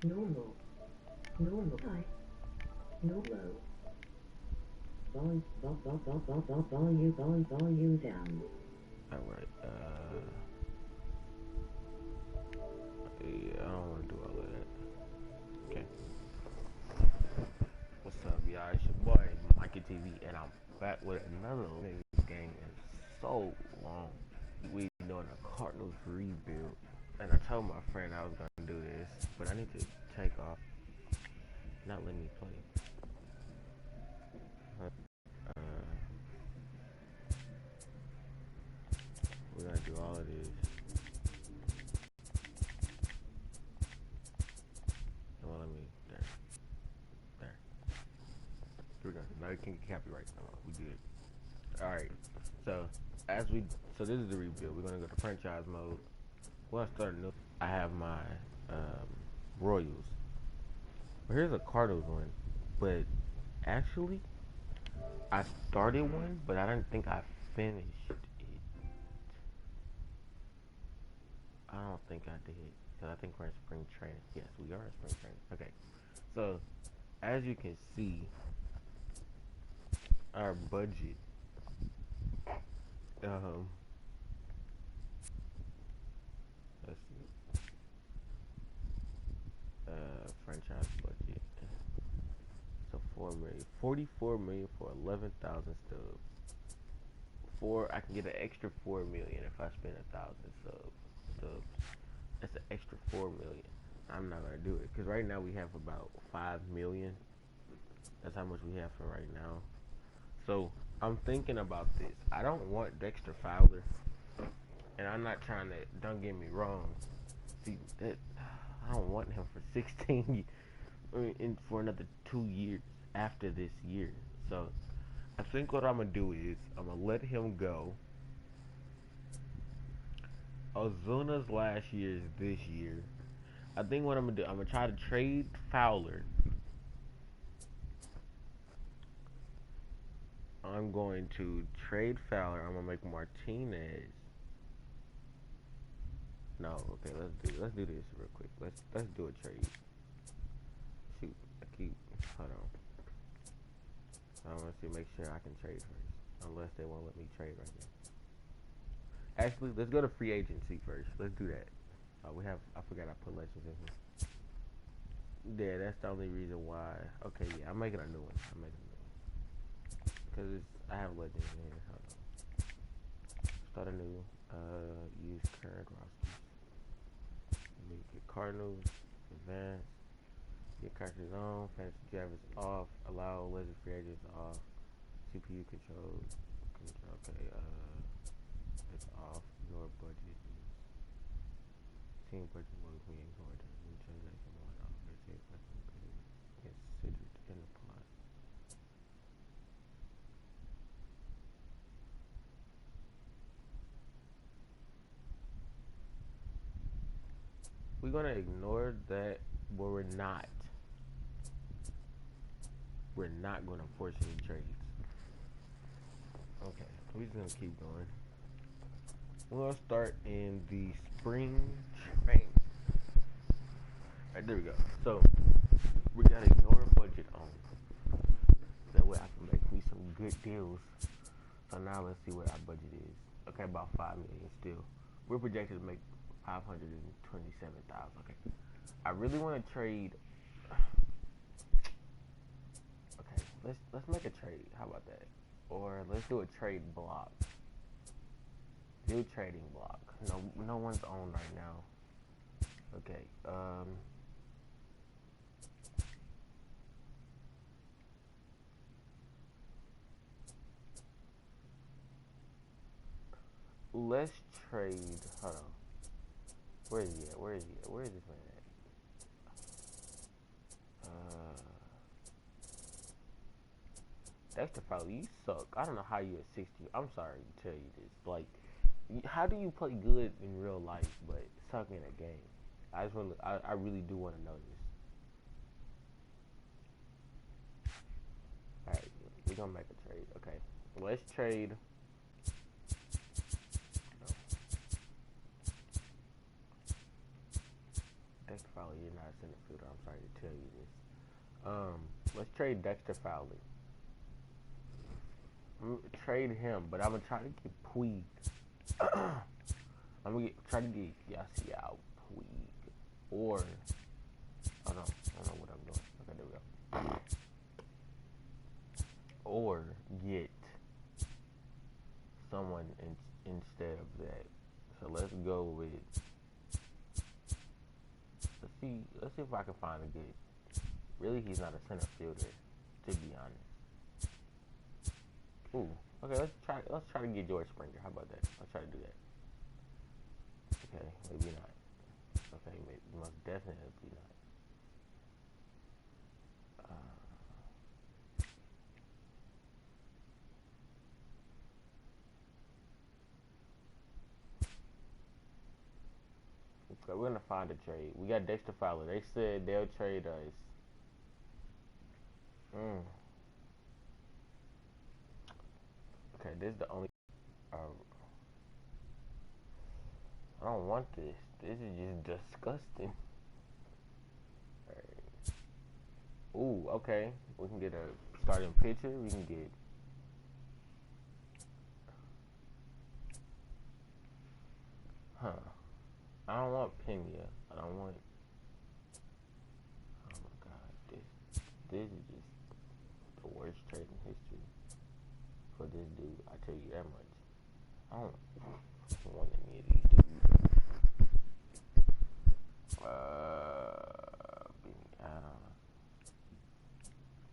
Normal. Normal. High. Normal. Volume down. Alright, yeah, I don't want to do all of that. Okay. What's up, y'all? It's your boy, Mikey TV, and I'm back with another game in so long. We doing a Cardinals Rebuild. And I told my friend I was going to do this, but I need to take off. Not letting me play. We're going to do all of this. Well, let me, there. Here we go. Now we can copyright. No, we good. Alright, so this is the rebuild. We're gonna go to franchise mode. Well, I start new. I have my Royals. But here's a Cardinals one. But actually, I started one, but I didn't think I finished it. I don't think I did. Because I think we're in spring training. Yes, we are in spring training. Okay. So, as you can see, our budget let's see, franchise budget. So 44 million for 11,000 stubs. I can get an extra 4 million if I spend 1,000 stubs. That's an extra 4 million. I'm not gonna do it because right now we have about 5 million. That's how much we have for right now. So I'm thinking about this. I don't want Dexter Fowler, and I'm not trying to. Don't get me wrong. See that I don't want him for 16. And for another 2 years after this year. So I think what I'm gonna do is I'm gonna let him go. Ozuna's last year is this year. I think what I'm gonna do, I'm gonna try to trade Fowler. I'm going to trade Fowler. I'm gonna make Martinez. No, okay, let's do this real quick. Let's do a trade. Shoot, hold on. I want to make sure I can trade first, unless they won't let me trade right now. Actually, let's go to free agency first. Let's do that. I forgot I put legends in here. Yeah, that's the only reason why. Okay, yeah, I'm making a new one. Because I have legends in here. Hold on. Start a new, use current rosters. Let me get Cardinals, advance, get characters on, fantasy drivers off, allow legend free agents off, CPU controls, okay, it's off, your budget is, team budget was we ignored it, new transaction one off, team budget considered in the plot. We're gonna ignore that, but we're not. We're not gonna force any trades. Okay, we're just gonna keep going. We're gonna start in the spring training. Alright, there we go. So we gotta ignore budget on. That way I can make me some good deals. So now let's see what our budget is. Okay, about 5 million still. We're projected to make 527,000. Okay. I really want to trade. Okay, let's make a trade. How about that? Or let's do a trade block. Do trading block. No one's on right now. Okay. Let's trade. Hold on. Where is he at? Where is this man at? Dexter Fowler, you suck. I don't know how you at 60. I'm sorry to tell you this. Like, how do you play good in real life but suck in a game? I really do want to know this. All right, we're gonna make a trade. Okay, let's trade. Dexter Fowler, you're not a center fielder. I'm sorry to tell you this. Let's trade Dexter Fowler. Trade him, but I'm gonna try to get Puig. I'm gonna try to get Yasiel Puig, or I don't know what I'm doing. Okay, there we go. Or get someone instead of that. So let's go with. Let's see if I can find a good. Really, he's not a center fielder, to be honest. Ooh, okay. Let's try to get George Springer. How about that? Let's try to do that. Okay, maybe not. Okay, maybe most definitely not. Okay, we're gonna find a trade. We got Dexter Fowler. They said they'll trade us. Okay, this is the only. Uh, I don't want this. This is just disgusting. Right. Ooh, okay. We can get a starting pitcher. We can get. Huh. I don't want Pena. I don't want. Oh my god. This is just the worst trade in history for this dude. I tell you that much. I don't want any of these dudes.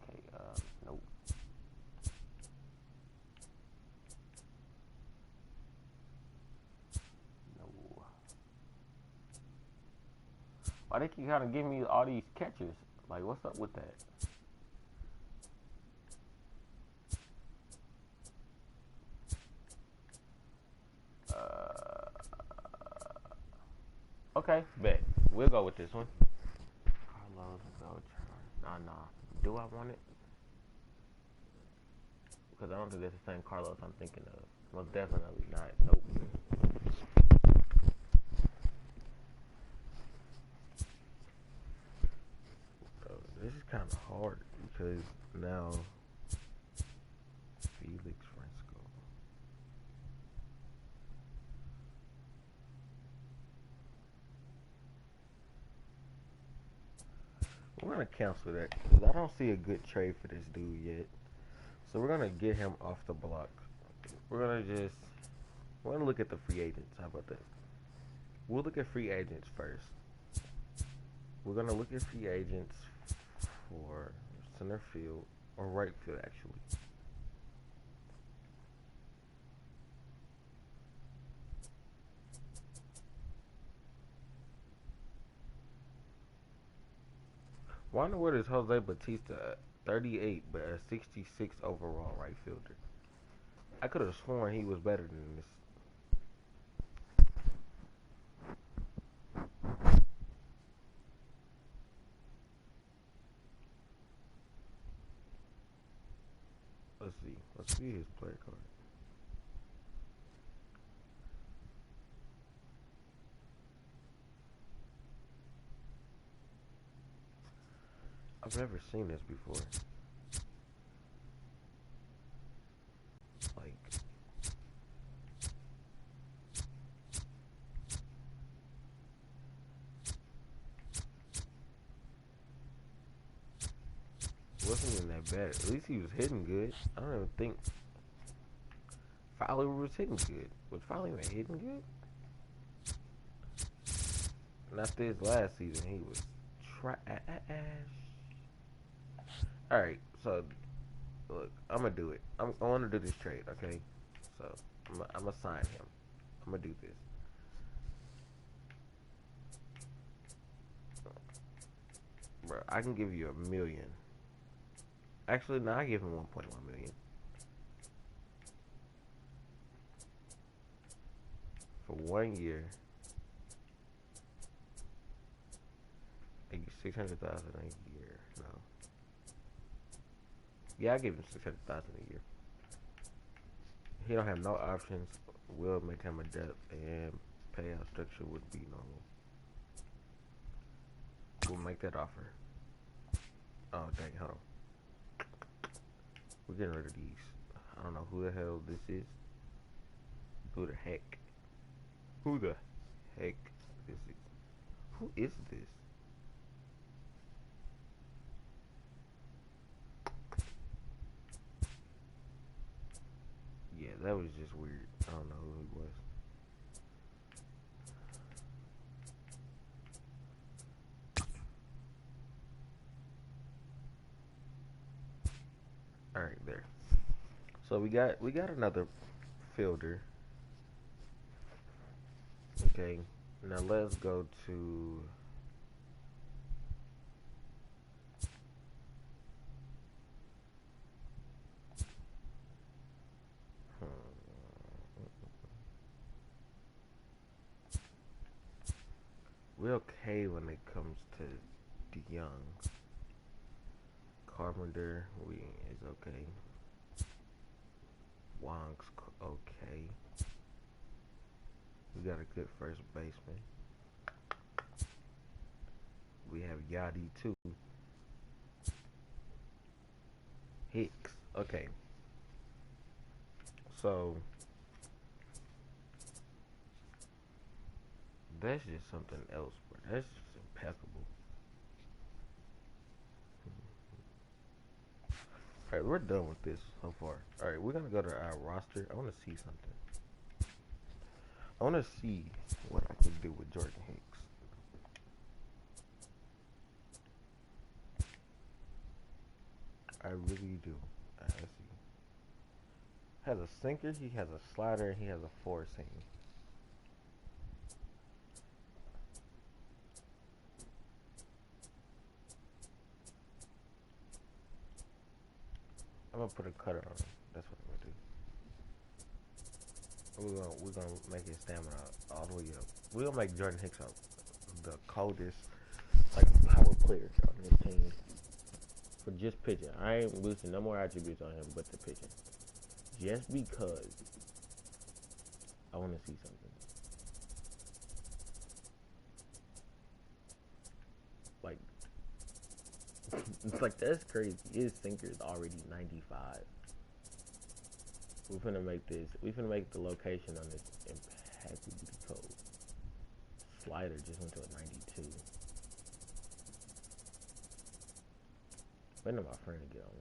Okay, nope. No. Why they keep kind of giving me all these catchers? Like, what's up with that? Okay, bet. We'll go with this one. Carlos Beltran. Nah. Do I want it? Because I don't think that's the same Carlos I'm thinking of. Most definitely not. Nope. This is kind of hard because now Felix Fresco. We're gonna cancel that because I don't see a good trade for this dude yet. So we're gonna get him off the block. We're gonna look at the free agents. How about that? We'll look at free agents first. We're gonna look at free agents for center field or right field actually. Why in the world is Jose Batista 38 but a 66 overall right fielder? I could have sworn he was better than this. Let's see his player card. I've never seen this before. Like, wasn't even that bad. At least he was hitting good. I don't even think Fowler was hitting good. Was Fowler even hitting good? Not this last season. He was trash. Alright, so look, I'm gonna do it. I want to do this trade, okay? So I'm gonna sign him. I'm gonna do this. Bro, I can give you $1 million. Actually, no, I give him 1.1 million for 1 year. I give 600,000 a year. No. Yeah, I give him 600,000 a year. He don't have no options. We'll make him a depth and payout structure would be normal. We'll make that offer. Oh, dang, hold on. We're getting rid of these. I don't know who the hell this is. Who the heck? Who the heck this is? Who is this? Yeah, that was just weird. I don't know who he was. All right, there. So we got another fielder. Okay, now let's go to. We're okay when it comes to DeYoung. Carpenter, we is okay. Wong's okay. We got a good first baseman. We have Yachty too. Hicks, okay. So that's just something else, bro. That's just impeccable. Alright, we're done with this so far. Alright, we're gonna go to our roster. I wanna see something. I wanna see what I can do with Jordan Hicks. I really do. Let's see. Has a sinker, he has a slider, and he has a four seam. I'm gonna put a cutter on him. That's what I'm gonna do. We're gonna make his stamina all the way up. We're gonna make Jordan Hicks up the coldest, like, power player on this team for just pitching. I ain't boosting no more attributes on him but the pitching, just because I want to see something. Like, it's like, that's crazy. His sinker is already 95. We're finna make this. We finna make the location on this impeccably cold. Slider just went to a 92. Waiting on my friend to get online.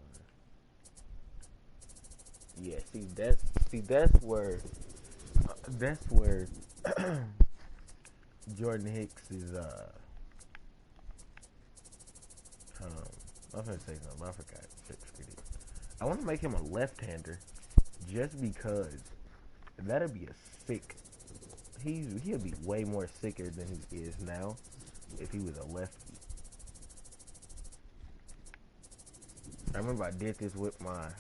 Yeah, that's where Jordan Hicks is. I'm gonna say something. I forgot. I want to make him a left-hander, just because that'd be a sick. He'll be way more sicker than he is now if he was a lefty. I remember I did this with my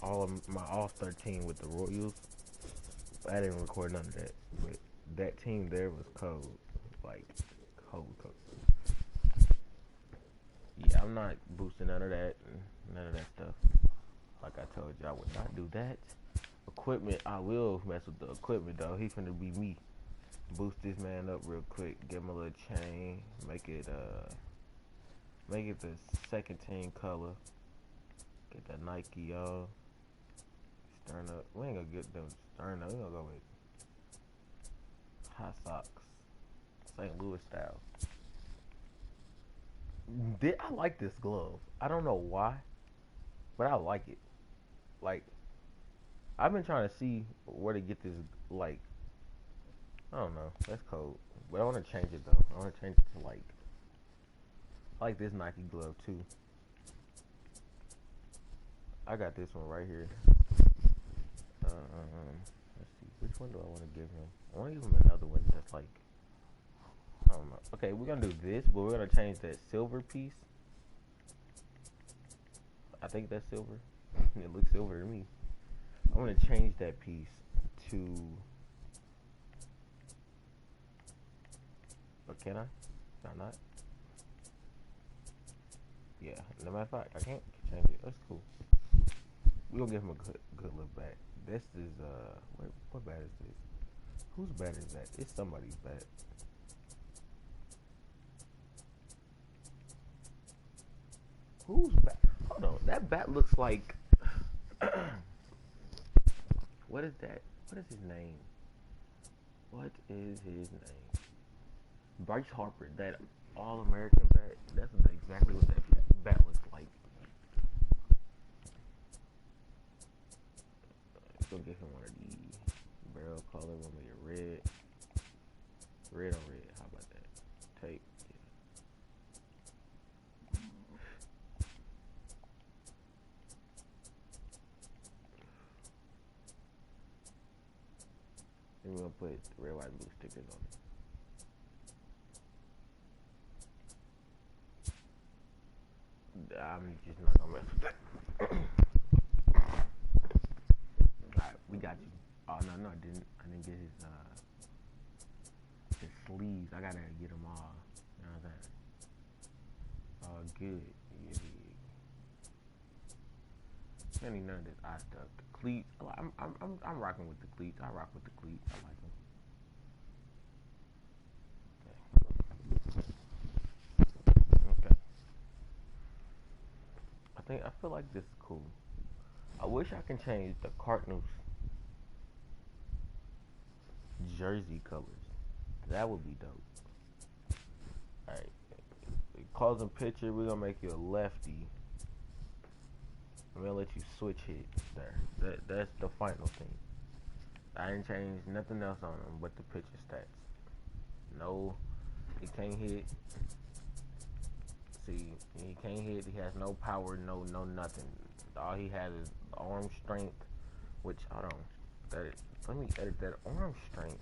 All-Star team with the Royals. I didn't record none of that, but that team there was cold, like cold. Yeah, I'm not boosting none of that stuff. Like I told you, I would not do that. Equipment, I will mess with the equipment though. He finna be me. Boost this man up real quick. Give him a little chain. Make it the second team color. Get that Nike Stern up. We ain't gonna get them Stern up. We gonna go with high socks. St. Louis style. I like this glove. I don't know why, but I like it. Like, I've been trying to see where to get this, like, I don't know. That's cold. But I want to change it, though. I want to change it to, like, I like this Nike glove, too. I got this one right here. Let's see. Which one do I want to give him? I want to give him another one that's, like, I don't know. Okay, we're going to do this, but we're going to change that silver piece. I think that's silver. It looks silver to me. I'm going to change that piece to... But can I? Can I not? Yeah, no matter of fact, I can't change it. That's cool. We're going to give him a good look back. This is, what bat is this? Whose bat is that? It's somebody's bat. Who's bat? Hold on. That bat looks like. What is that? What is his name? What is his name? Bryce Harper. That All-American bat. That's exactly what that bat looks like. Go get him one of these barrel color. One with your red. Red on red. How about that? Tape. Then we're gonna put red, white, and blue stickers on it. I'm just not gonna mess with that. Alright, we got you. Oh no, I didn't get his sleeves. I gotta get them all. You know what I'm saying? Oh, good. Yeah. Ain't none of this eye stuff. The cleats. I'm rocking with the cleats. I rock with the cleats. I like them. Okay. I feel like this is cool. I wish I can change the Cardinals jersey colors. That would be dope. Alright. Closing picture, we're gonna make you a lefty. I'm gonna let you switch hit there. That's the final thing. I didn't change nothing else on him but the pitcher stats. No, he can't hit. See, he can't hit. He has no power, no nothing. All he has is arm strength, which hold on. Let me edit that arm strength.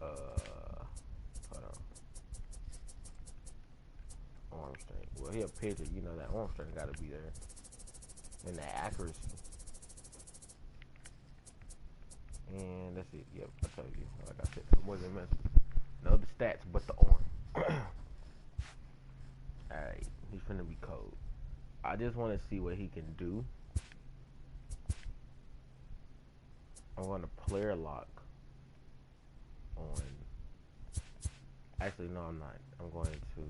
Hold on. Arm strength. Well, he a pitcher. You know that arm strength got to be there, and the accuracy. And that's it. Yep, I told you. Like I said, I wasn't messing. No, the stats, but the arm. Alright, he's finna be cold. I just want to see what he can do. I'm going to player lock on. Actually, no, I'm not. I'm going to.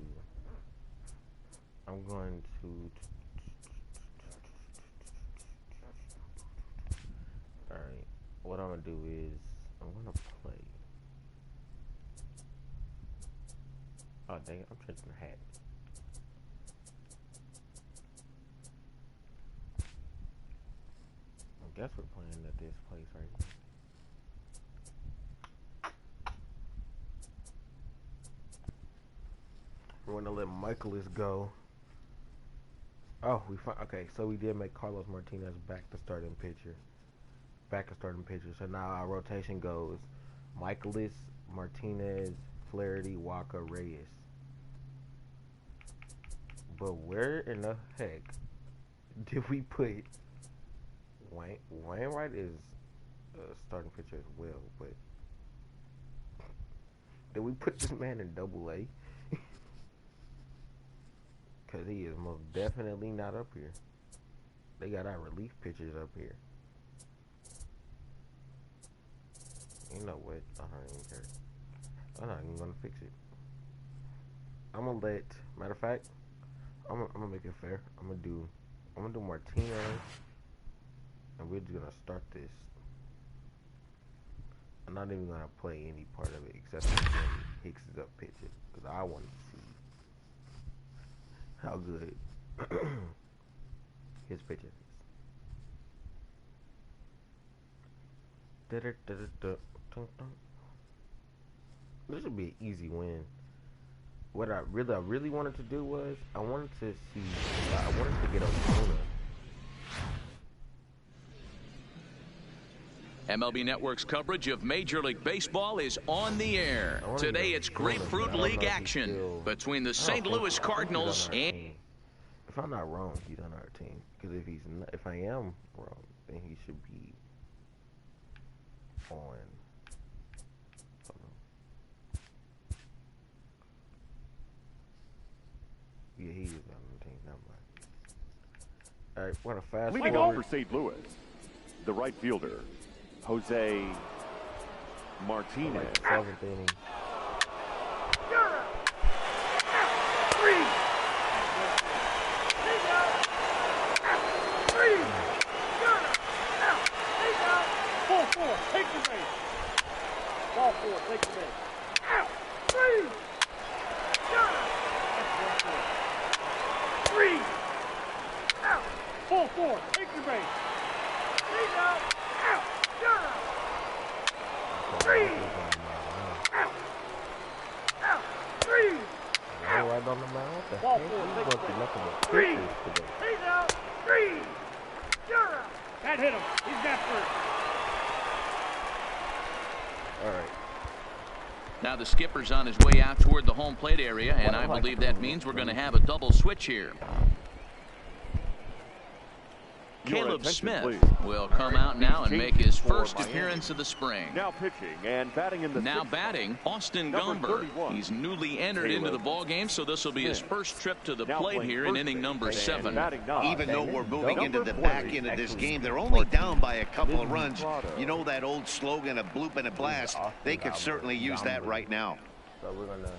Alright, what I'm going to do is I'm going to play. Oh, dang it, I'm changing the hat. I guess we're playing at this place right here. We're gonna let Michaelis go. Oh, okay. So we did make Carlos Martinez back to starting pitcher. So now our rotation goes: Michaelis, Martinez, Flaherty, Walker, Reyes. But where in the heck did we put Wainwright is a starting pitcher as well, but did we put this man in Double-A? Because he is most definitely not up here. They got our relief pitchers up here. You know what? I don't even care. I'm not even gonna fix it. I'm gonna let. Matter of fact, I'm gonna make it fair. I'm gonna do Martinez, and we're just gonna start this. I'm not even gonna play any part of it except when Hicks is up pitching, because I want to see how good his pitching is. This would be an easy win. What I really wanted to do was I wanted to get Ozuna. MLB Network's coverage of Major League Baseball is on the air. Today it's Grapefruit League action between the St. Louis Cardinals and... If I'm not wrong, he's on our team. Because if I am wrong, then he should be on. Yeah, he is on the team. Never mind. All right, we're gonna fast leading off for St. Louis, the right fielder, Jose Martinez. Seventh inning. Ball 4, take your base. 3 out. Out. You're out. 3. Out. Out. 3. Right on the mound. What the Ball heck? 4, He's take going your through base. nothing but 3. pitches today. He's out. 3. You're out. That hit him. He's got first. All right. Now the skipper's on his way out toward the home plate area, and I believe that means we're going to have a double switch here. Caleb Smith will come out now and make his first appearance of the spring. Now pitching and batting in the Now batting, Austin Gomber. He's newly entered into the ball game, so this will be his first trip to the plate here in inning number 7. Even though we're moving into the back end of this game, they're only down by a couple of runs. You know that old slogan, a bloop and a blast? They could certainly use that right now. So we're going to...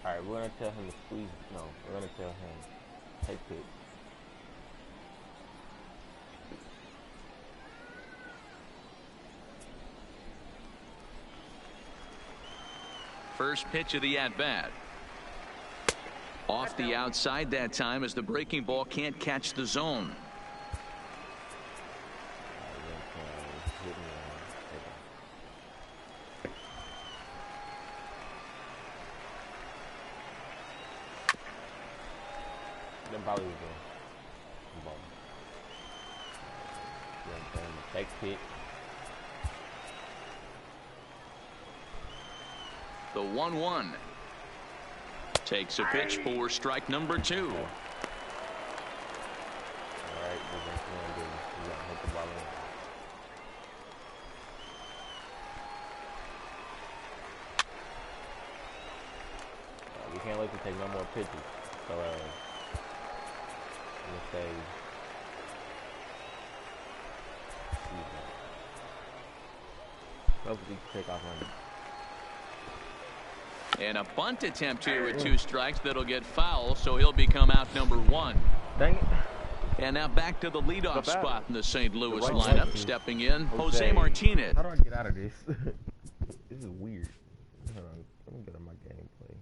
All right, we're going to tell him to squeeze. No, we're going to tell him take pitch. First pitch of the at-bat. Off the outside that time as the breaking ball can't catch the zone. Take pitch. The 1-1 takes a pitch for strike number 2. All right, we're going to hit the ball in. We can't let you take no more pitches. So, I'm going to say, hopefully you can take off running. And a bunt attempt here with 2 strikes that'll get foul, so he'll become out number 1. Dang it. And now back to the leadoff spot in the St. Louis lineup. Stepping in, Jose Martinez. How do I get out of this? This is weird. Hold on. Let me get on my gameplay.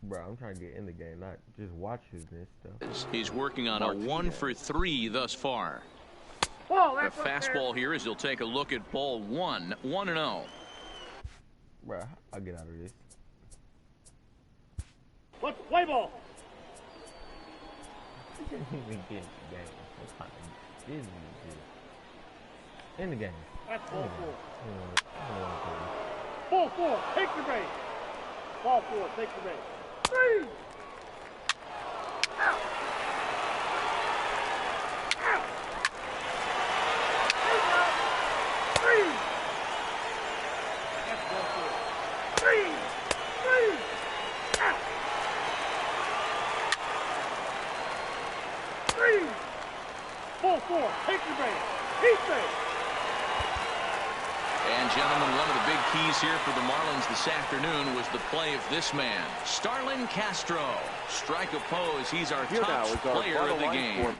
Bro, I'm trying to get in the game, not just watch this stuff. He's working on a 1 for 3 thus far. Ball, A fastball here as he'll take a look at ball 1, 1-0. Bro, I'll get out of this. Let's play ball. You didn't even get in the game. What kind of business is this? In the game. That's ball 4. I don't want to play this. Ball 4, take your base. Ball 4, take your base. 3. Out. Out. 3. That's ball 4. 3. 3. Out. 3. Ball 4, take your base. Keep base. And gentlemen, one of the big keys here for the Marlins this afternoon was the play of this man, Starlin Castro. Strike opposed. He's our top player of the game.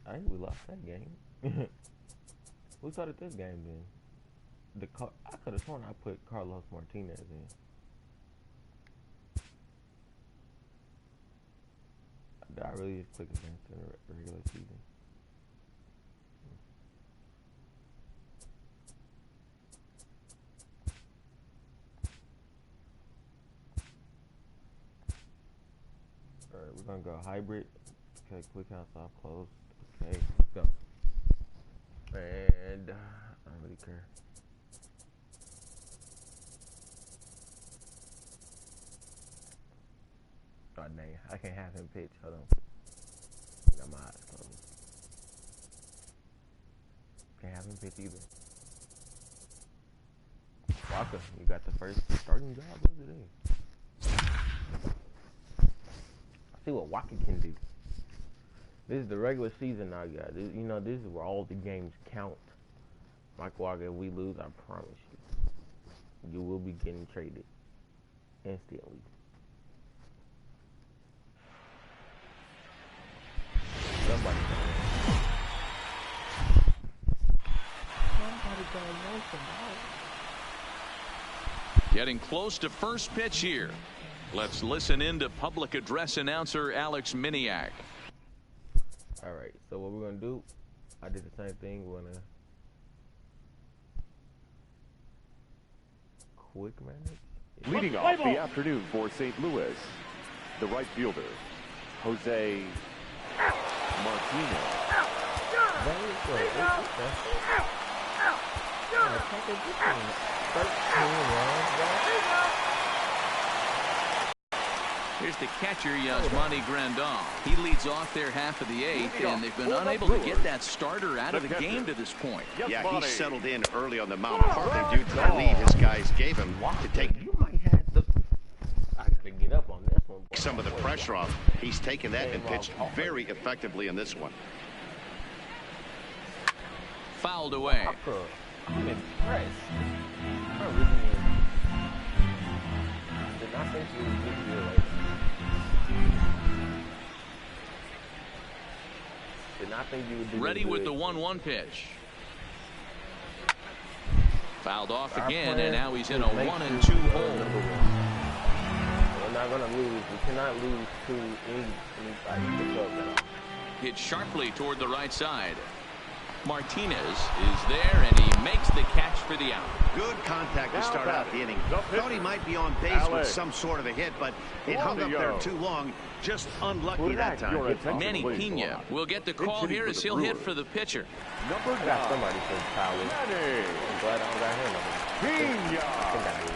I think we lost that game. Who started this game then? I could have sworn I put Carlos Martinez in. Did I really just click against the regular season? Alright, we're gonna go hybrid. Okay, quick house off, close. Okay, let's go. And I don't really care. Oh dang, I can't have him pitch. Hold on. I got my eyes closed. Can't have him pitch either. Walker, you got the first starting job of the day. see what Waukee can do. This is the regular season now, guys. You know, this is where all the games count. Mike Walker, if we lose, I promise you will be getting traded instantly. Somebody gonna know somebody. Getting close to first pitch here. Let's listen in to public address announcer Alex Miniak. All right, so what we're gonna do? I did the same thing. We're gonna quick manage. Leading off the afternoon for St. Louis, the right fielder, Jose Martinez. Here's the catcher, Yasmani Grandal. He leads off their half of the eighth, and they've been unable to get that starter out of the game to this point. Yeah, he settled in early on the mound, partly due to the lead his guys gave him to take get up on this one. some of the pressure off. He's taken that and pitched very effectively in this one. Fouled away. I'm impressed. I really did not think he was this good like Did not think you would do ready with the 1-1 pitch. Fouled off again, and now he's in a 1-2 hole. We're not gonna lose. We cannot lose to anybody. Hit sharply toward the right side. Martinez is there, and he makes the catch for the out. Good contact to start out the inning. Thought he might be on base with some sort of a hit, but it hung up there too long. Just unlucky that time. Manny Pena will get the call here as he'll hit for the pitcher. Number 9. Somebody said Tyler. I'm glad I don't got him.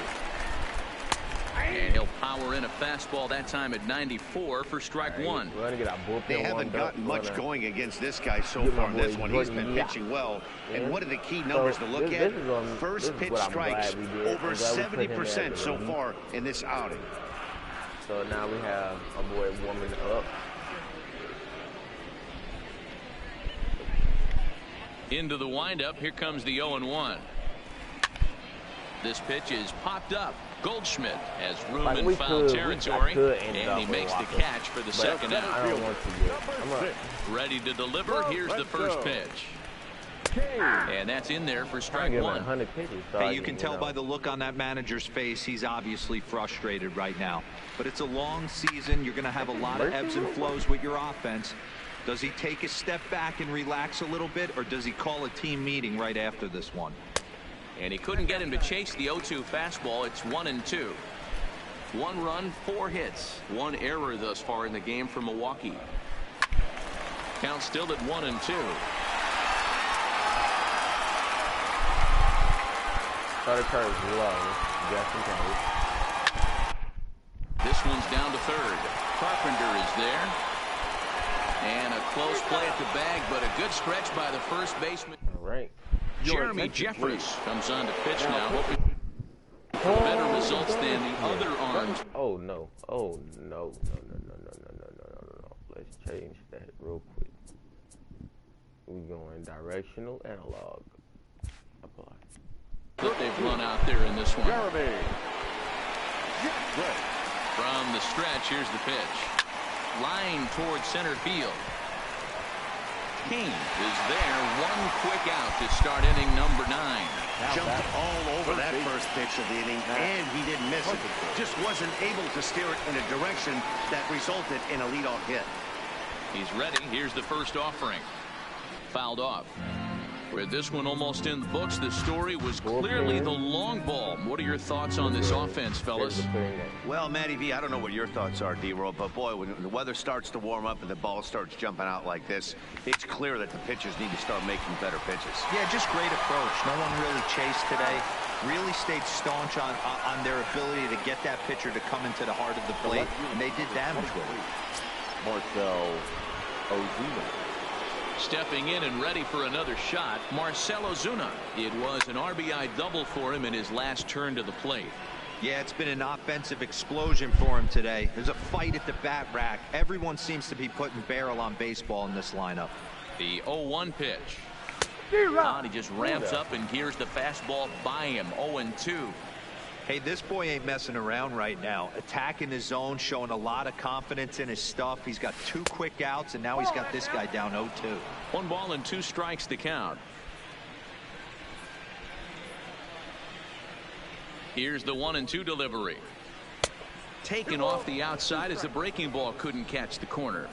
And he'll power in a fastball that time at 94 for strike one. We're gonna get our bullpen. They haven't gotten much going against this guy so far in this one. He's been pitching well. And what are the key numbers to look at? First pitch strikes over 70% so far in this outing. So now we have a boy warming up. Into the windup. Here comes the 0-1. This pitch is popped up. Goldschmidt has room in foul territory, and he makes the catch for the second out. I don't want to yet. Ready to deliver. Here's the first pitch. And that's in there for strike one. Hey, you can tell by the look on that manager's face, he's obviously frustrated right now. But it's a long season. You're going to have a lot of ebbs and flows with your offense. Does he take a step back and relax a little bit, or does he call a team meeting right after this one? And he couldn't get him to chase the 0-2 fastball. It's 1-2. 1 run, 4 hits. 1 error thus far in the game for Milwaukee. Count still at 1-2. Starter curves low. This one's down to third. Carpenter is there. And a close play at the bag, but a good stretch by the first baseman. All right. Jeremy Jeffress comes on to pitch now, hoping for better results than the other arms. Oh no! Oh no! No! Let's change that real quick. We're going directional analog. Apply. That they've run out there in this one. Jeremy. From the stretch, here's the pitch. Line towards center field. King is there. 1 quick out to start inning number 9. Jumped all over that first pitch of the inning, and he didn't miss it. Just wasn't able to steer it in a direction that resulted in a leadoff hit. He's ready. Here's the first offering. Fouled off. With this one almost in the books, the story was clearly the long ball. What are your thoughts on this offense, fellas? Well, Matty V, I don't know what your thoughts are, D-Roll, but boy, when the weather starts to warm up and the ball starts jumping out like this, it's clear that the pitchers need to start making better pitches. Yeah, just great approach. No one really chased today. Really stayed staunch on their ability to get that pitcher to come into the heart of the plate, and they did damage with it. Marcell Ozuna. Stepping in and ready for another shot, Marcell Ozuna. It was an RBI double for him in his last turn to the plate. Yeah, it's been an offensive explosion for him today. There's a fight at the bat rack. Everyone seems to be putting barrel on baseball in this lineup. The 0-1 pitch. And he just ramps up and gears the fastball by him. 0-2. Hey, this boy ain't messing around right now. Attacking his zone, showing a lot of confidence in his stuff. He's got 2 quick outs, and now he's got this guy down 0-2. 1 ball and 2 strikes to count. Here's the 1-2 delivery. Taken off the outside as the breaking ball couldn't catch the corner.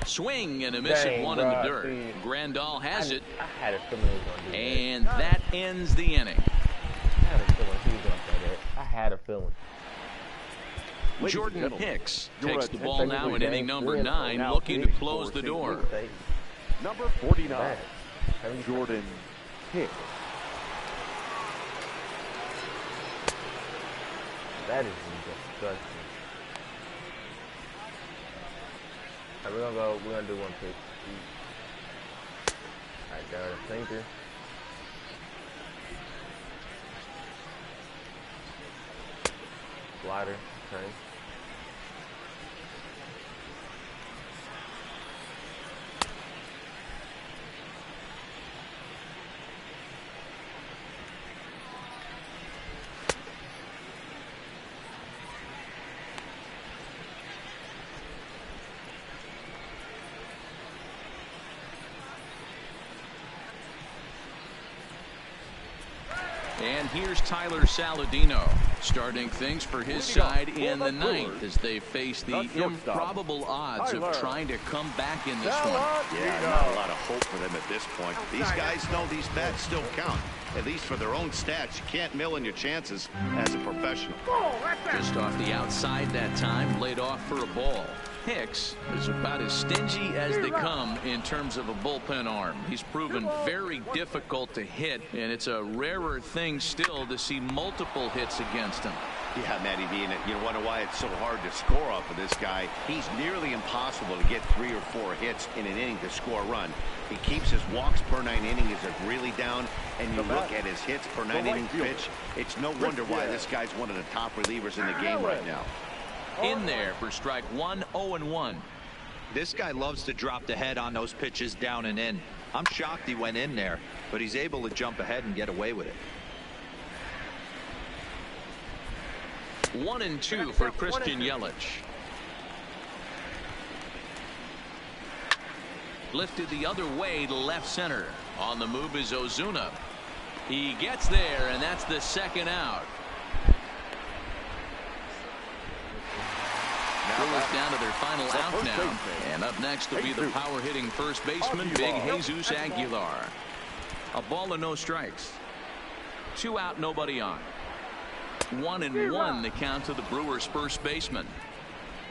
Swing and a miss at 1 in the dirt. Grandal has it. I had a feeling he was going to do that. And that ends the inning. I had a feeling he was going to play that. I had a feeling. Jordan Hicks takes the ball now in inning number 9, looking to close the door. Number 49, Jordan Hicks. That is disgusting. All right, we're gonna do 1 pitch. All right, got a sinker. Slider, okay. And here's Tyler Saladino starting things for his side in the 9th as they face the improbable odds of trying to come back in this one. Yeah, not a lot of hope for them at this point. These guys know these bats still count. At least for their own stats. You can't mill in your chances as a professional. Just off the outside that time, laid off for a ball. Hicks is about as stingy as they come in terms of a bullpen arm. He's proven very difficult to hit, and it's a rarer thing still to see multiple hits against him. Yeah, Matty V, and you wonder why it's so hard to score off of this guy. He's nearly impossible to get 3 or 4 hits in an inning to score a run. He keeps his walks per 9 innings is really down, and you look at his hits per 9 innings pitch. It's no wonder why this guy's one of the top relievers in the game right now. In there for strike 1, 0-1. This guy loves to drop the head on those pitches down and in. I'm shocked he went in there, but he's able to jump ahead and get away with it. 1-2 for Christian Yelich. Lifted the other way to left center. On the move is Ozuna. He gets there, and that's the 2nd out. Brewers down to their final out now. And up next will be the power hitting first baseman, Big Jesus Aguilar. A ball and no strikes. 2 out, nobody on. 1-1 the count to the Brewers first baseman.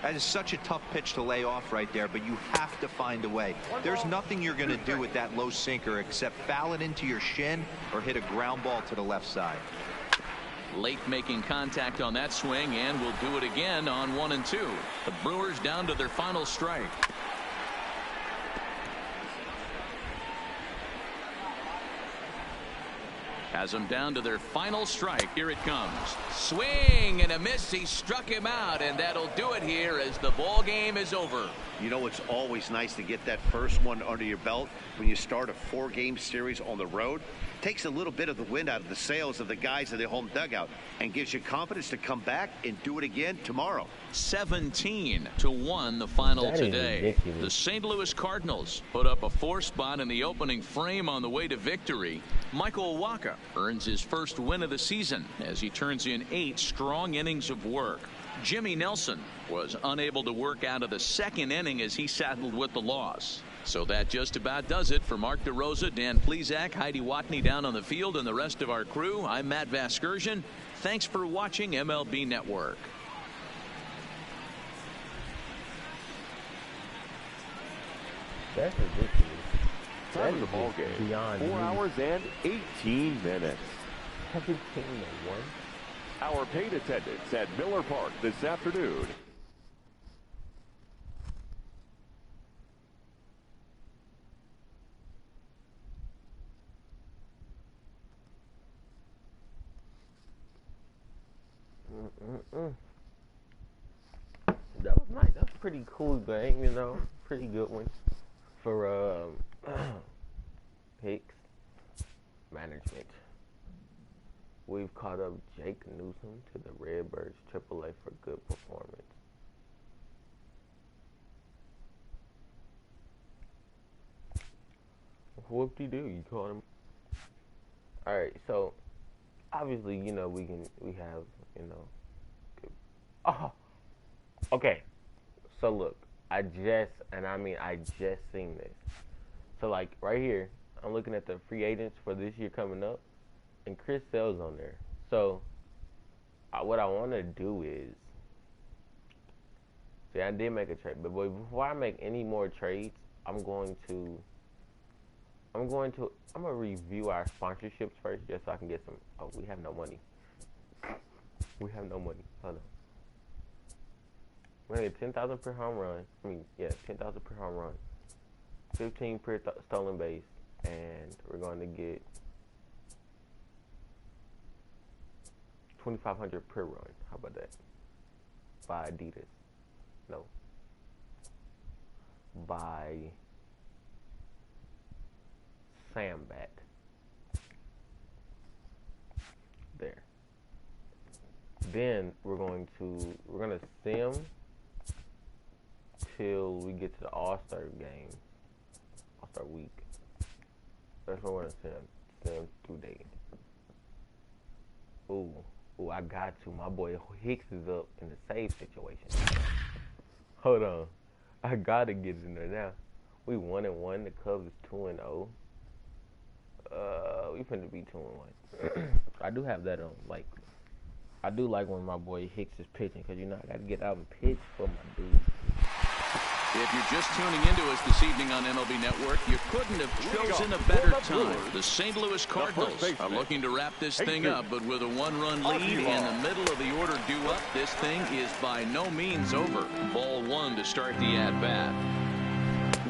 That is such a tough pitch to lay off right there, but you have to find a way. There's nothing you're going to do with that low sinker except foul it into your shin or hit a ground ball to the left side. Late making contact on that swing, and will do it again on 1-2. The Brewers down to their final strike. Has them down to their final strike. Here it comes. Swing and a miss. He struck him out, and that'll do it here as the ball game is over. You know, it's always nice to get that first one under your belt when you start a 4-game series on the road. Takes a little bit of the wind out of the sails of the guys in the home dugout and gives you confidence to come back and do it again tomorrow. 17-1 the final today. The St. Louis Cardinals put up a 4 spot in the opening frame on the way to victory. Michael Wacha earns his first win of the season as he turns in 8 strong innings of work. Jimmy Nelson was unable to work out of the 2nd inning as he saddled with the loss. So that just about does it for Mark DeRosa, Dan Plesac, Heidi Watney down on the field, and the rest of our crew. I'm Matt Vasgersian. Thanks for watching MLB Network. That's ridiculous. Time of the ball game. Beyond 4 hours and 18 minutes. 17-1. Our paid attendance at Miller Park this afternoon. pretty cool game, you know, pretty good one for Hicks management. We've caught up Jake Newsom to the Redbirds AAA for good performance. Whoop-de-doo, you caught him. Alright, so obviously, you know, we have, you know, oh, okay. So look, I just seen this. So like right here, I'm looking at the free agents for this year coming up, and Chris Sale's on there. So what I want to do is, see, I did make a trade, but before I make any more trades, I'm gonna review our sponsorships first, just so I can get some. Oh, we have no money. We have no money. Hold on. We're gonna get 10,000 per home run. 10,000 per home run, 15 per stolen base, and we're going to get 2,500 per run. How about that? By Adidas. No. By Sambat. There. Then we're gonna sim till we get to the All-Star game, All-Star week. That's what we're gonna sim through there. Ooh, I got to. My boy Hicks is up in the save situation. Hold on, I gotta get in there now. We 1-1. The Cubs is 2-0. We finna be 2-1. I do have that on. Like, I do like when my boy Hicks is pitching, because, you know, I gotta get out and pitch for my dude. If you're just tuning into us this evening on MLB Network, you couldn't have chosen a better time. The St. Louis Cardinals are looking to wrap this thing up, but with a one-run lead in the middle of the order due up, this thing is by no means over. Ball one to start the at-bat.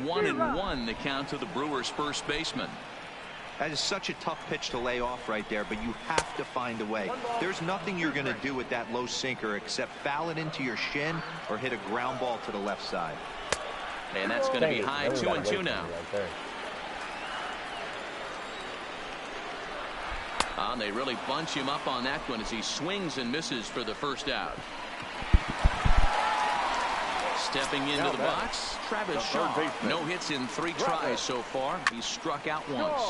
1-1 the count to the Brewers' first baseman. That is such a tough pitch to lay off right there, but you have to find a way. There's nothing you're going to do with that low sinker except foul it into your shin or hit a ground ball to the left side. And that's going to be high, 2-2 now. And they really bunch him up on that one as he swings and misses for the first out. Stepping into the box, Travis Shaw. No hits in 3 tries so far. He's struck out once.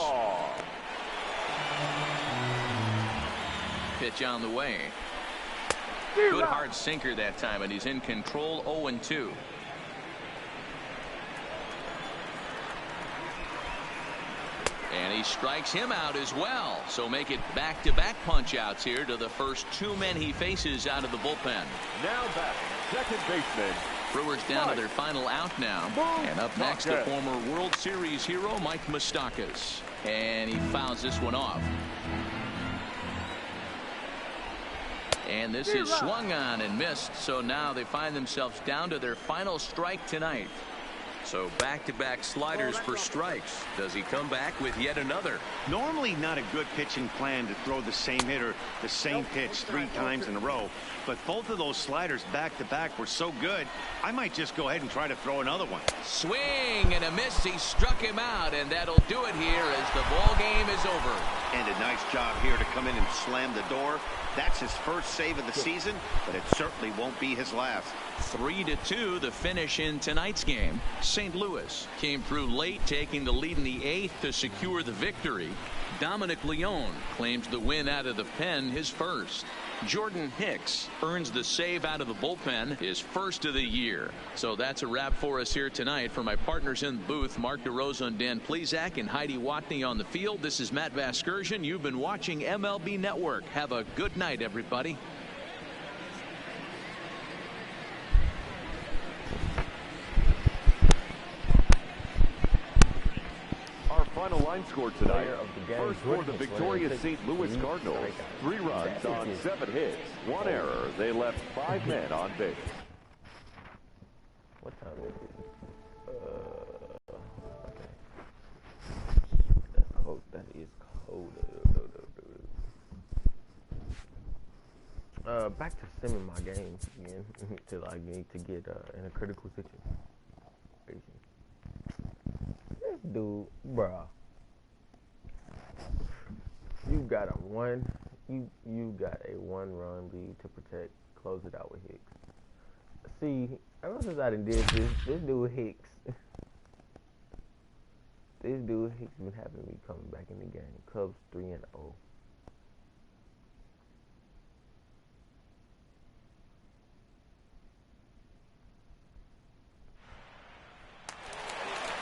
Pitch on the way. Good hard sinker that time, and he's in control. 0-2. And he strikes him out as well. So make it back-to-back punch-outs here to the first 2 men he faces out of the bullpen. Now back, second baseman. Brewers down to their final out now. And up next, the former World Series hero, Mike Moustakas. And he fouls this one off. And this is swung on and missed. So now they find themselves down to their final strike tonight. So back-to-back sliders for strikes. Does he come back with yet another? Normally not a good pitching plan to throw the same hitter the same pitch 3 times in a row. But both of those sliders back-to-back were so good, I might just go ahead and try to throw another one. Swing and a miss. He struck him out, and that'll do it here as the ball game is over. And a nice job here to come in and slam the door. That's his first save of the season, but it certainly won't be his last. 3-2 the finish in tonight's game. St. Louis came through late, taking the lead in the 8th to secure the victory. Dominic Leone claims the win out of the pen, his first. Jordan Hicks earns the save out of the bullpen, his first of the year. So that's a wrap for us here tonight. For my partners in the booth, Mark DeRosa and Dan Plesac and Heidi Watney on the field, this is Matt Vasgersian. You've been watching MLB Network. Have a good night, everybody. Final line score tonight. First for the victorious St. Louis Cardinals. 3 runs on 7 hits. 1 error. They left 5 men on base. What time is it? Okay. That's cold. That is cold. back to simming my games again till I need to get in a critical situation. This dude, bruh, you got a 1-run lead to protect. Close it out with Hicks. See, ever since I done did this dude Hicks, this dude Hicks been having me coming back in the game. Cubs 3-0.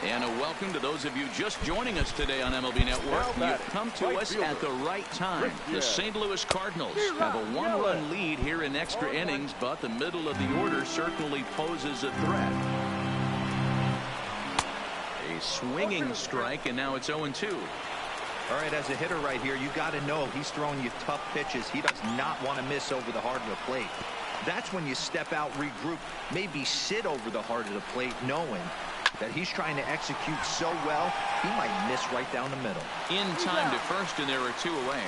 And a welcome to those of you just joining us today on MLB Network. You've come to us at the right time. The St. Louis Cardinals have a 1-run lead here in extra innings, but the middle of the order certainly poses a threat. A swinging strike, and now it's 0-2. All right, as a hitter right here, you got to know he's throwing you tough pitches. He does not want to miss over the heart of the plate. That's when you step out, regroup, maybe sit over the heart of the plate, knowing that he's trying to execute so well, he might miss right down the middle. In time to first, and there are 2 away.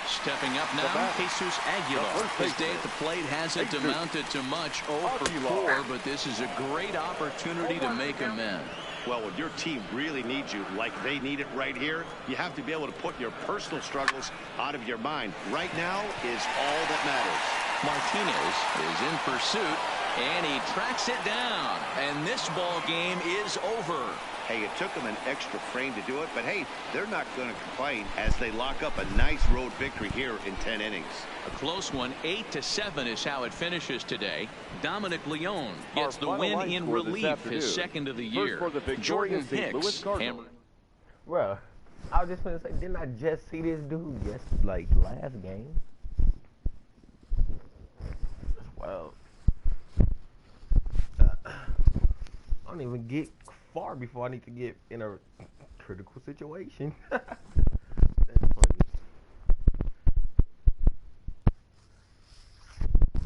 Stepping up now, Jesus Aguilar. His day at the plate hasn't amounted to much, 0 for 4, but this is a great opportunity to make amends. Well, when your team really needs you, like they need it right here, you have to be able to put your personal struggles out of your mind. Right now is all that matters. Martinez is in pursuit, and he tracks it down. And this ball game is over. Hey, it took them an extra frame to do it, but hey, they're not going to complain as they lock up a nice road victory here in 10 innings. A close one, 8-7 is how it finishes today. Dominic Leone gets the win in relief, his second of the year. Jordan Hicks. Bro, I was just going to say, didn't I just see this dude last game? Well, I don't even get far before I need to get in a critical situation. That's funny.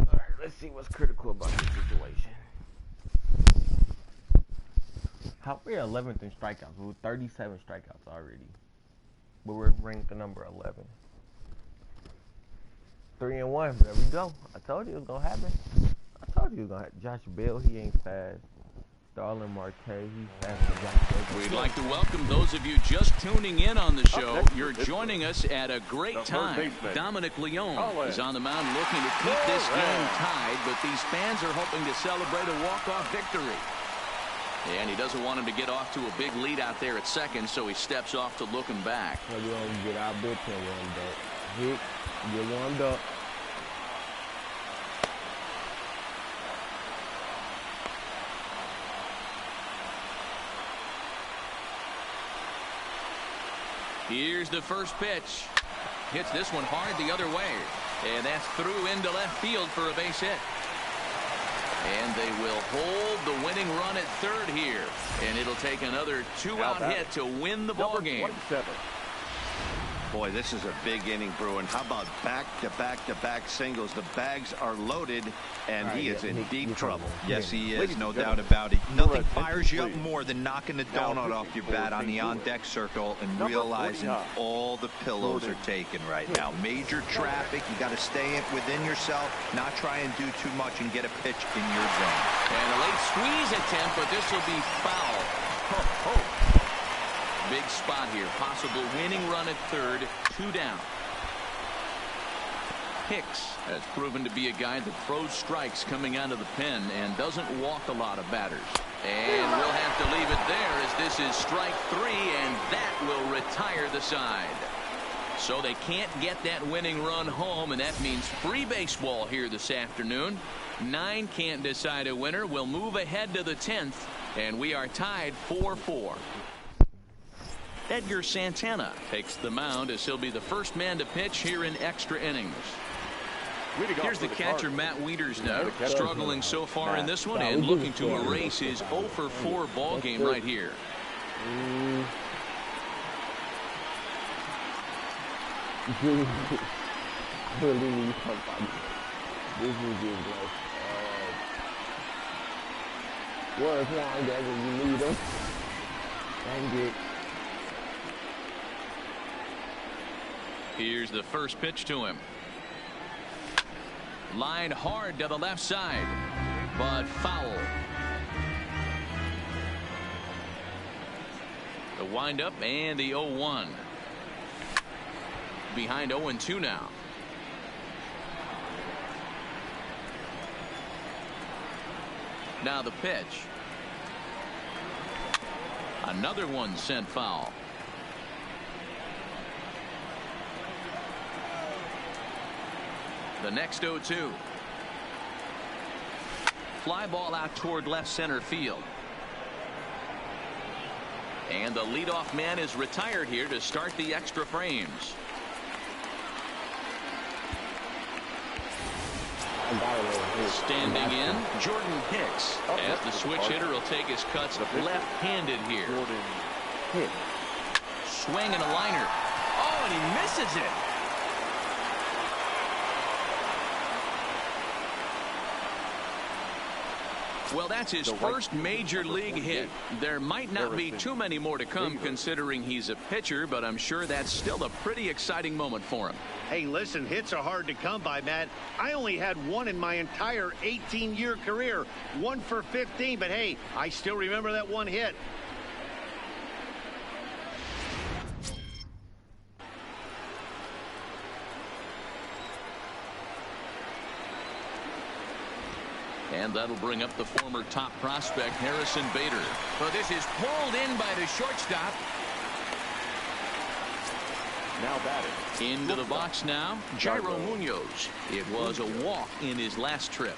Alright, let's see what's critical about this situation. We're 11th in strikeouts. We're 37 strikeouts already. But we're ranked the number 11. 3-1. There we go. I told you it was gonna happen. I told you it was gonna happen. Josh Bell, he ain't fast. Starlin Marte, he's fast. We'd like to welcome those of you just tuning in on the show. You're joining us at a great time. Dominic Leone is on the mound looking to keep this game tied, but these fans are hoping to celebrate a walk-off victory. And he doesn't want him to get off to a big lead out there at second, so he steps off to looking back. We're going to get our bullpen warmed up. Hit, get warmed up. Here's the first pitch. Hits this one hard the other way. And that's through into left field for a base hit. And they will hold the winning run at third here. And it'll take another two-out hit to win the ball game. Boy, this is a big inning, Bruin. How about back-to-back-to-back singles? The bags are loaded, and he is in deep trouble. Yes, he is, no doubt about it. Nothing fires you up more than knocking the donut off your bat on the on-deck circle and realizing all the pillows are taken right now. Major traffic. You got to stay within yourself, not try and do too much and get a pitch in your zone. And a late squeeze attempt, but this will be foul. Big spot here. Possible winning run at third. 2 down. Hicks has proven to be a guy that throws strikes coming out of the pen and doesn't walk a lot of batters. And we'll have to leave it there as this is strike 3, and that will retire the side. So they can't get that winning run home, and that means free baseball here this afternoon. 9 can't decide a winner. We'll move ahead to the 10th, and we are tied 4-4. Edgar Santana takes the mound as he'll be the first man to pitch here in extra innings. Here's the catcher, Matt Wieters, now struggling so far in this one and looking to erase his 0-for-4 ball game right here. This is just where's one that you need him? Dang it. Here's the first pitch to him. Line hard to the left side, but foul. The windup and the 0-1. Behind 0-2 now. Now the pitch. Another one sent foul. The next 0-2. Fly ball out toward left center field. And the leadoff man is retired here to start the extra frames. Standing in, Jordan Hicks, as the switch hitter will take his cuts left-handed here. Swing and a liner. Oh, and he misses it. Well, that's his first major league hit. There might not be too many more to come considering he's a pitcher, but I'm sure that's still a pretty exciting moment for him. Hey, listen, hits are hard to come by, Matt. I only had one in my entire 18-year career. 1 for 15, but hey, I still remember that one hit. And that'll bring up the former top prospect, Harrison Bader. So this is pulled in by the shortstop. Now batting. Into the box now, Jairo Munoz. It was a walk in his last trip.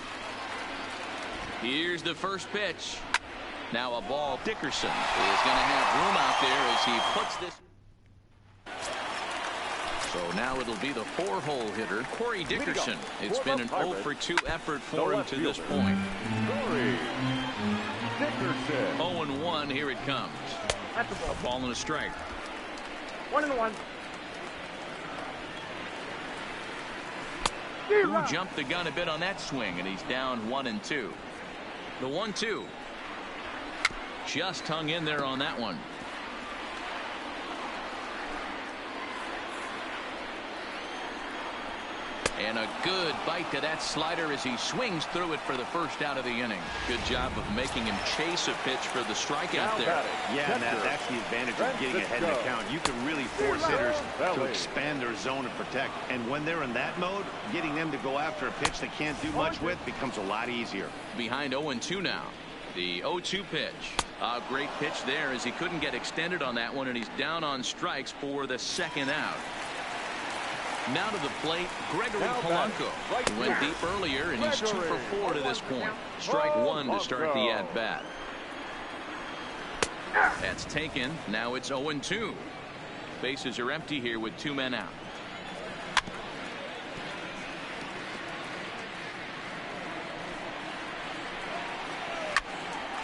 Here's the first pitch. Now a ball. Dickerson is going to have room out there as he puts this. So now it'll be the 4-hole hitter, Corey Dickerson. It's been an 0 for 2 effort for him to this point. Corey Dickerson. 0-1, here it comes. That's a ball. A ball and a strike. 1-1. Who jumped the gun a bit on that swing, and he's down 1-2. The 1-2. Just hung in there on that one. And a good bite to that slider as he swings through it for the first out of the inning. Good job of making him chase a pitch for the strikeout there. Yeah, and that's the advantage of getting ahead in the count. You can really force hitters to expand their zone and protect. And when they're in that mode, getting them to go after a pitch they can't do much with becomes a lot easier. Behind 0-2 now. The 0-2 pitch. A great pitch there as he couldn't get extended on that one, and he's down on strikes for the second out. Now to the plate, Gregory Polanco. He went deep earlier, and he's 2 for 4 to this point. Strike 1 to start the at-bat. That's taken. Now it's 0-2. Bases are empty here with 2 men out.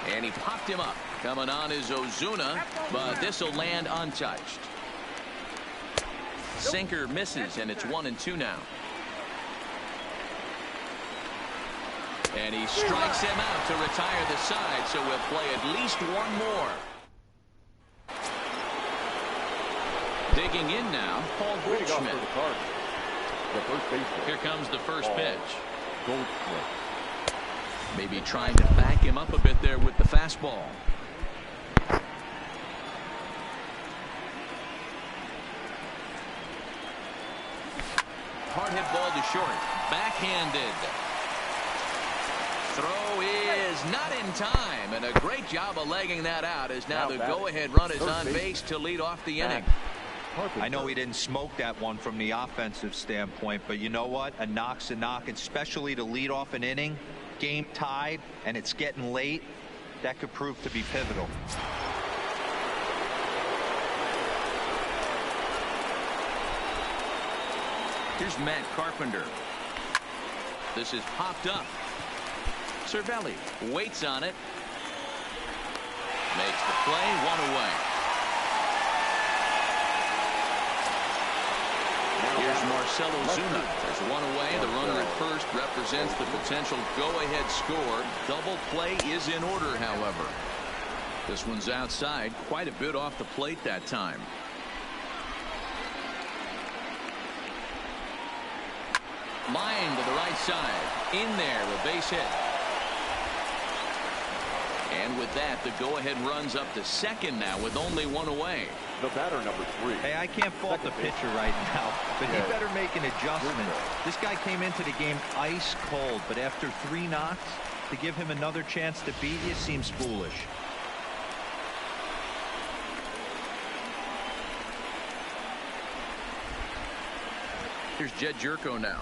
And he popped him up. Coming on is Ozuna, but this will land untouched. Sinker misses, and it's 1-2 now. And he strikes him out to retire the side, so we'll play at least one more. Digging in now, Paul Goldschmidt. Here comes the first pitch. Maybe trying to back him up a bit there with the fastball. Hard hit ball to short. Backhanded. Throw is not in time, and a great job of legging that out as now the go-ahead run is on base to lead off the inning. I know he didn't smoke that one from the offensive standpoint, but you know what? A knock's a knock, especially to lead off an inning. Game tied, and it's getting late. That could prove to be pivotal. Here's Matt Carpenter. This is popped up. Cervelli waits on it. Makes the play, 1 away. Here's Marcell Ozuna. There's 1 away. The runner at first represents the potential go-ahead score. Double play is in order, however. This one's outside, quite a bit off the plate that time. Line to the right side. In there, a base hit. And with that, the go-ahead runs up to second now with only one away. The batter, number 3. Hey, I can't fault the pitcher right now, but he better make an adjustment. This guy came into the game ice cold, but after 3 knocks, to give him another chance to beat you seems foolish. Here's Jed Jerko now,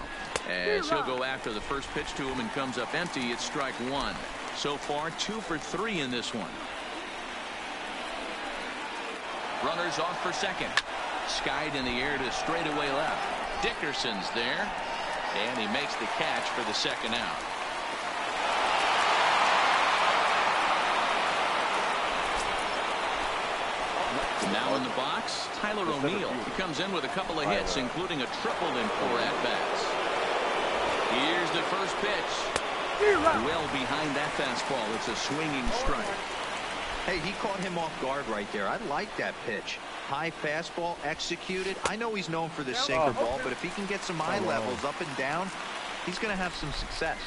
as he'll go after the first pitch to him and comes up empty. It's strike 1. So far, 2 for 3 in this one. Runners off for second. Skied in the air to straightaway left. Dickerson's there, and he makes the catch for the second out. Now in the box, Tyler O'Neill. He comes in with a couple of hits, including a triple in 4 at-bats. Here's the first pitch. Well behind that fastball. It's a swinging strike. Hey, he caught him off guard right there. I like that pitch. High fastball executed. I know he's known for the sinker ball, but if he can get some eye levels up and down, he's going to have some success.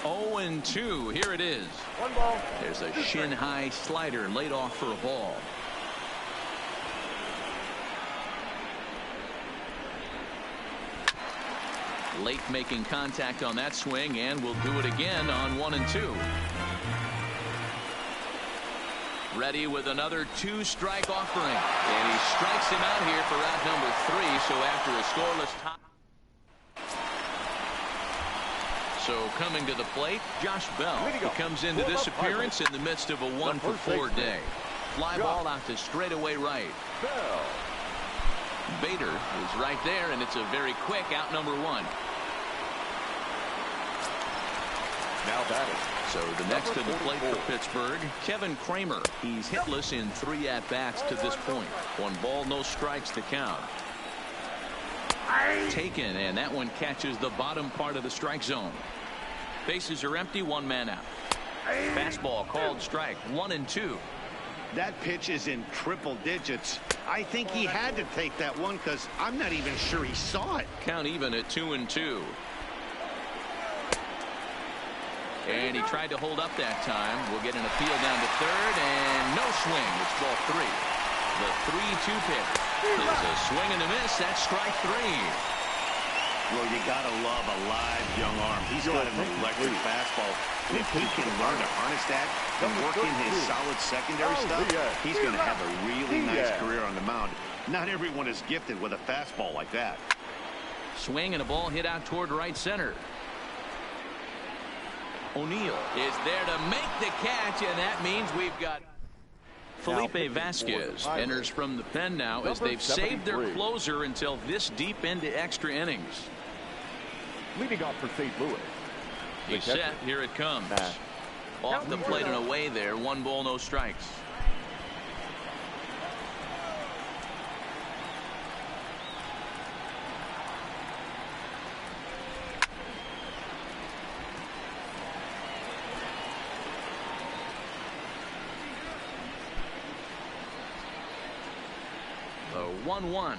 0-2. Here it is. 1 ball. There's a shin-high slider laid off for a ball. Lake making contact on that swing, and will do it again on 1-2. Ready with another 2-strike offering, and he strikes him out here for out number 3. So after a scoreless tie. So coming to the plate, Josh Bell. He comes into this appearance in the midst of a 1-for-4 day. Fly ball out to straightaway right. Bader is right there, and it's a very quick out number 1. Now batting. So the next to the plate for Pittsburgh, Kevin Kramer. He's hitless in 3 at-bats to this point. 1 ball, no strikes to count. Taken, and that one catches the bottom part of the strike zone. Bases are empty, 1 man out. Fastball called strike, 1-2. That pitch is in triple digits. I think he had to take that one because I'm not even sure he saw it. Count even at 2-2. And he tried to hold up that time. We'll get an appeal down to third, and no swing. It's ball 3. The 3-2 pitch is a swing and a miss. That's strike 3. Well, you gotta love a live young arm. He's got an electric fastball. And if he can learn to harness that and work in his solid secondary stuff, he's going to have a really nice career on the mound. Not everyone is gifted with a fastball like that. Swing and a ball hit out toward right center. O'Neill is there to make the catch, and that means we've got Felipe Vasquez enters from the pen now as they've saved their closer until this deep into extra innings. Leading off for St. Louis. He's set. Here it comes. Off the plate and away there. 1 ball, no strikes. The 1-1.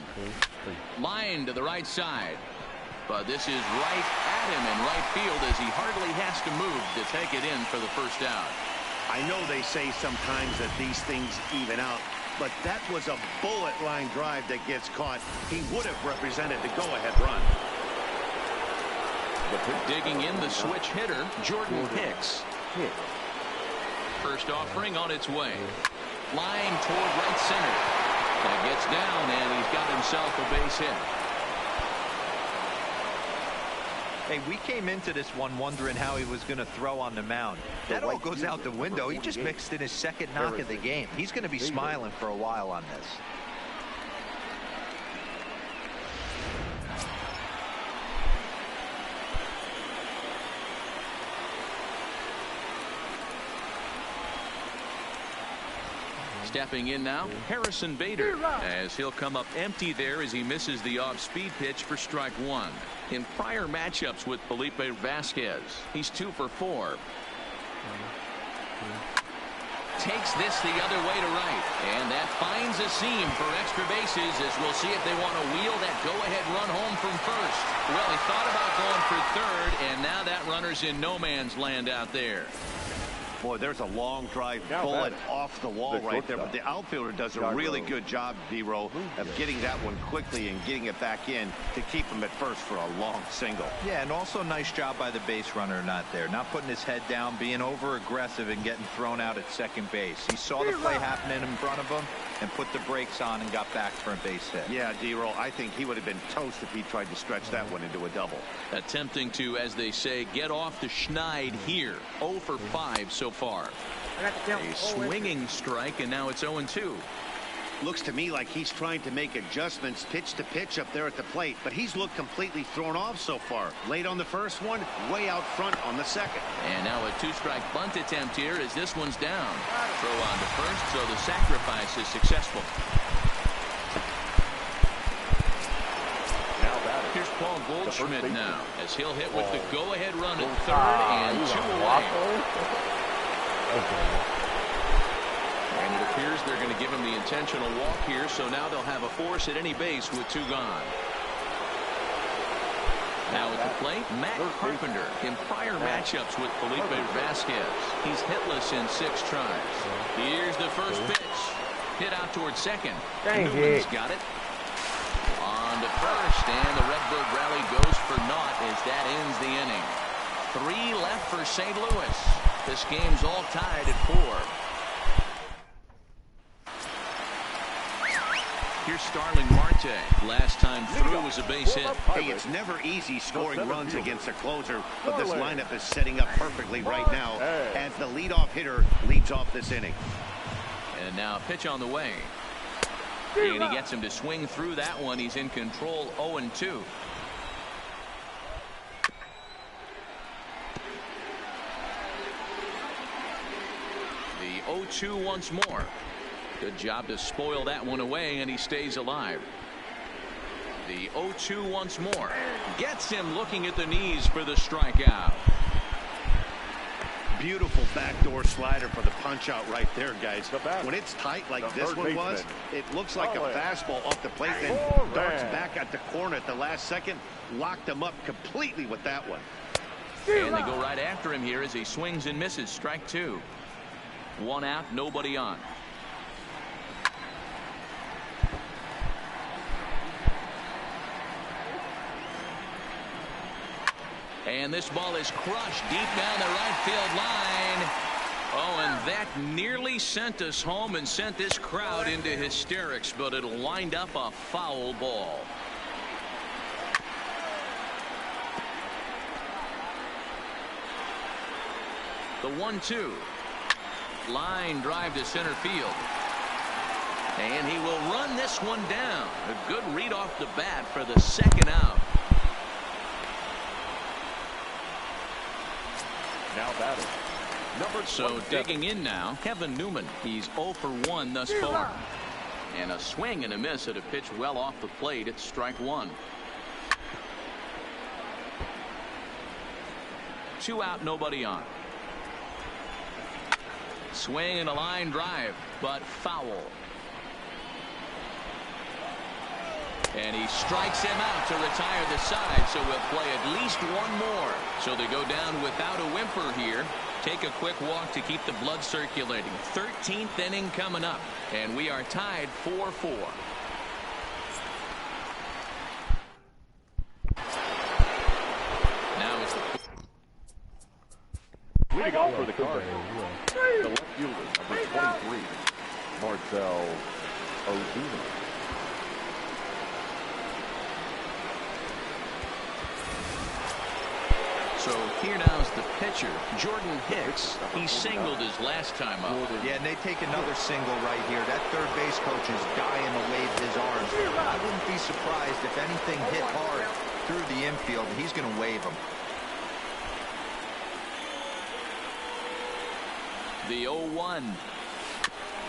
Line to the right side. But this is right at him in right field as he hardly has to move to take it in for the first out. I know they say sometimes that these things even out, but that was a bullet line drive that gets caught. He would have represented the go-ahead run. Digging in the switch hitter, Jordan Hicks. First offering on its way. Line toward right center. That gets down, and he's got himself a base hit. Hey, we came into this one wondering how he was going to throw on the mound. That all goes out the window. He just mixed in his second knock of the game. He's going to be smiling for a while on this. Stepping in now, Harrison Bader, as he'll come up empty there as he misses the off-speed pitch for strike 1. In prior matchups with Felipe Vasquez, he's 2 for 4. takes this the other way to right. And that finds a seam for extra bases as we'll see if they want to wheel that go-ahead run home from first. Well, he thought about going for third, and now that runner's in no man's land out there. Boy, there's a long drive bullet off the wall right there, but the outfielder does a really good job, D-Row, of getting that one quickly and getting it back in to keep him at first for a long single. Yeah, and also nice job by the base runner not there. Not putting his head down, being over-aggressive and getting thrown out at second base. He saw the play happening in front of him and put the brakes on and got back for a base hit. Yeah, D-Row, I think he would have been toast if he tried to stretch that one into a double. Attempting to, as they say, get off the schneid here. 0 for 5 so far. A swinging strike, and now it's 0-2. Looks to me like he's trying to make adjustments pitch to pitch up there at the plate, but he's looked completely thrown off so far. Late on the first one, way out front on the second. And now a two-strike bunt attempt here as this one's down. Throw on to first, so the sacrifice is successful. Here's Paul Goldschmidt now as he'll hit with the go-ahead run at third and 2 away. And it appears they're going to give him the intentional walk here, so now they'll have a force at any base with 2 gone. Now at the plate, Matt Carpenter. In prior matchups with Felipe Vasquez, he's hitless in 6 tries. Here's the first pitch. Hit out towards second. Newman's got it. On to first, and the Redbird rally goes for naught as that ends the inning. 3 left for St. Louis. This game's all tied at 4. Here's Starling Marte. Last time through was a base hit. Hey, it's never easy scoring runs against a closer, but this lineup is setting up perfectly right now as the leadoff hitter leads off this inning. And now a pitch on the way. And he gets him to swing through that one. He's in control, 0-2. The 0-2 once more. Good job to spoil that one away, and he stays alive. The 0-2 once more. Gets him looking at the knees for the strikeout. Beautiful backdoor slider for the punch out right there, guys. When it's tight like this one was, it looks like a fastball off the plate, then darts back at the corner at the last second. Locked him up completely with that one. And they go right after him here as he swings and misses. Strike 2. 1 out, nobody on. And this ball is crushed deep down the right field line. Oh, and that nearly sent us home and sent this crowd into hysterics, but it'll wind up a foul ball. The 1-2. Line drive to center field. And he will run this one down. A good read off the bat for the second out. Now batting. So digging in now, Kevin Newman. He's 0 for 1 thus far. And a swing and a miss at a pitch well off the plate. It's strike 1. 2 out, nobody on. Swing and a line drive, but foul. And he strikes him out to retire the side, so we'll play at least one more. So they go down without a whimper here. Take a quick walk to keep the blood circulating. 13th inning coming up, and we are tied 4-4. Now it's leading off for the Cardinals, the left fielder, number 23, Marcell Ozuna. So here now is the pitcher, Jordan Hicks. He singled his last time up. Yeah, and they take another single right here. That third base coach is dying to wave his arms. I wouldn't be surprised if anything hit hard through the infield. He's going to wave them. The 0-1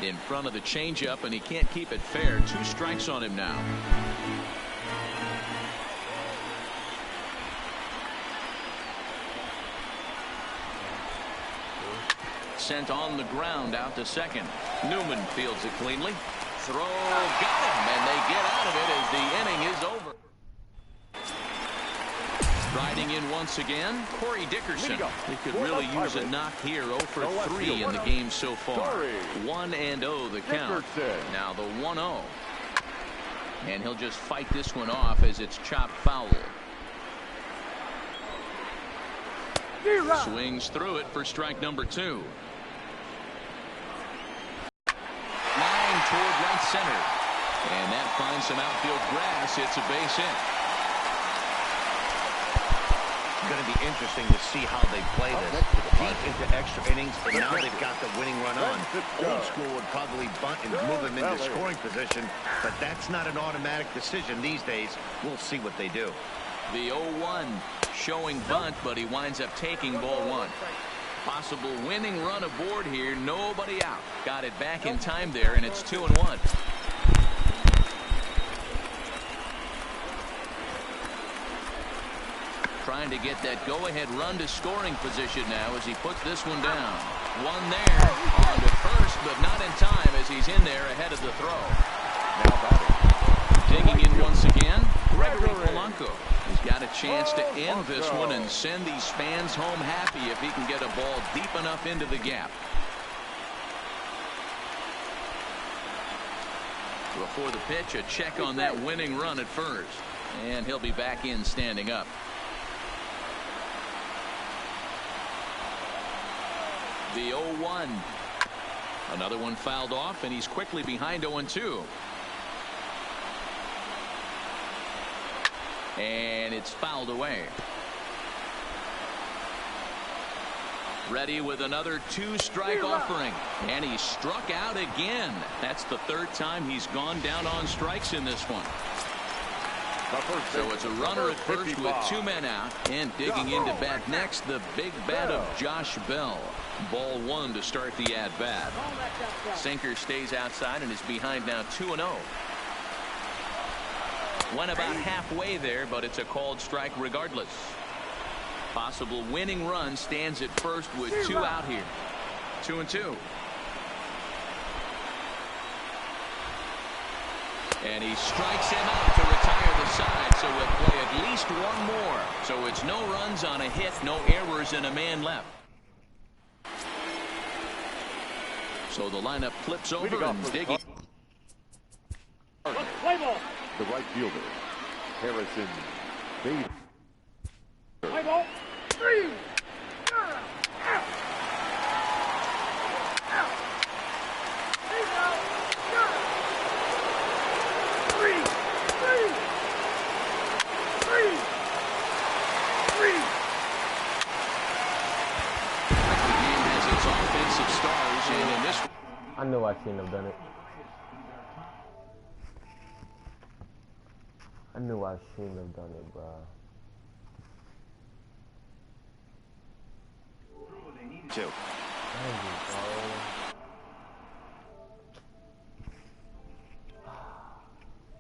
in front of the changeup, and he can't keep it fair. 2 strikes on him now. Sent on the ground out to second. Newman fields it cleanly. Throw, got him, and they get out of it as the inning is over. Riding in once again, Corey Dickerson. He could really use a knock here. 0 for 3 in the game so far. 1-0 the count. Now the 1-0. And he'll just fight this one off as it's chopped foul. Swings through it for strike number 2. Line toward right center. And that finds some outfield grass. It's a base hit. Going to be interesting to see how they play this. Deep into extra innings, and now they've got the winning run on. Old school would probably bunt and move them into scoring position, but that's not an automatic decision these days. We'll see what they do. The 0-1 showing bunt, but he winds up taking ball 1. Possible winning run aboard here. Nobody out. Got it back in time there, and it's 2-1. Trying to get that go-ahead run to scoring position now as he puts this one down. One there on to first, but not in time as he's in there ahead of the throw. Now batting. Digging in once again, Gregory Polanco. He's got a chance to end this one and send these fans home happy if he can get a ball deep enough into the gap. Before the pitch, a check on that winning run at first. And he'll be back in standing up. The 0-1. Another one fouled off, and he's quickly behind 0-2. And it's fouled away. Ready with another 2-strike offering. And he's struck out again. That's the 3rd time he's gone down on strikes in this one. So it's a runner at first with 2 men out. And digging into bat next, the big bat of Josh Bell. Ball 1 to start the at-bat. Sinker stays outside and is behind now 2-0. Went about halfway there, but it's a called strike regardless. Possible winning run stands at first with 2 out here. 2-2. And he strikes him out to retire the side, so we'll play at least 1 more. So it's no runs on a hit, no errors, and a man left. So the lineup flips over and digging. Play ball. The right fielder, Harrison Bader. Play ball. 3. I knew I shouldn't have done it. I knew I shouldn't have done it, bro. Two. Thank you, bro.